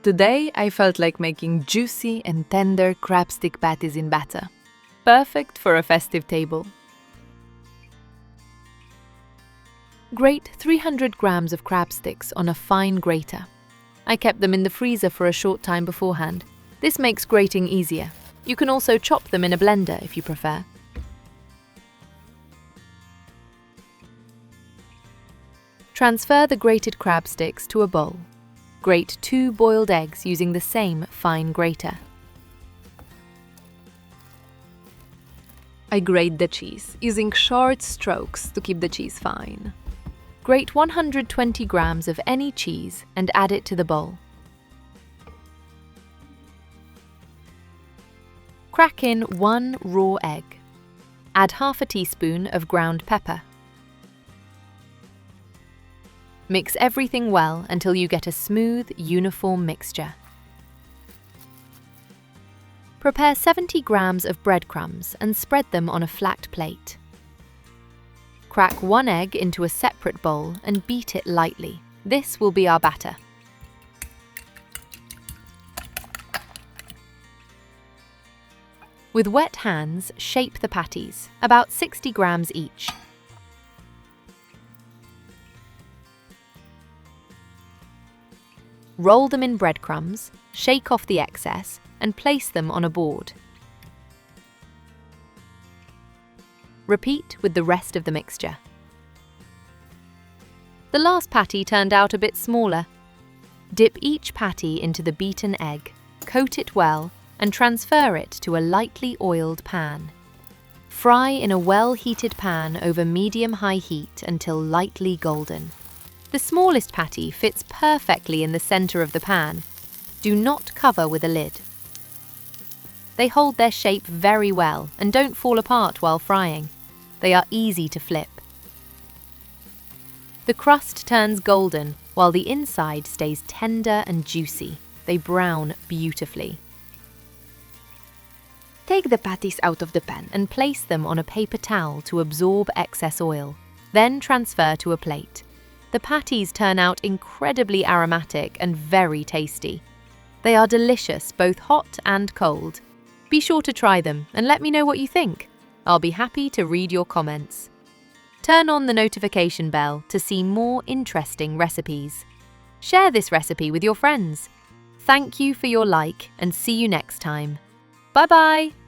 Today, I felt like making juicy and tender crab stick patties in batter. Perfect for a festive table. Grate 300 grams of crab sticks on a fine grater. I kept them in the freezer for a short time beforehand. This makes grating easier. You can also chop them in a blender if you prefer. Transfer the grated crab sticks to a bowl. Grate 2 boiled eggs using the same fine grater. I grate the cheese, using short strokes to keep the cheese fine. Grate 120 grams of any cheese and add it to the bowl. Crack in 1 raw egg. Add half a teaspoon of ground pepper. Mix everything well until you get a smooth, uniform mixture. Prepare 70 grams of breadcrumbs and spread them on a flat plate. Crack 1 egg into a separate bowl and beat it lightly. This will be our batter. With wet hands, shape the patties, about 60 grams each. Roll them in breadcrumbs, shake off the excess, and place them on a board. Repeat with the rest of the mixture. The last patty turned out a bit smaller. Dip each patty into the beaten egg, coat it well, and transfer it to a lightly oiled pan. Fry in a well-heated pan over medium-high heat until lightly golden. The smallest patty fits perfectly in the center of the pan. Do not cover with a lid. They hold their shape very well and don't fall apart while frying. They are easy to flip. The crust turns golden while the inside stays tender and juicy. They brown beautifully. Take the patties out of the pan and place them on a paper towel to absorb excess oil. Then transfer to a plate. The patties turn out incredibly aromatic and very tasty. They are delicious both hot and cold. Be sure to try them and let me know what you think. I'll be happy to read your comments. Turn on the notification bell to see more interesting recipes. Share this recipe with your friends. Thank you for your like and see you next time. Bye-bye!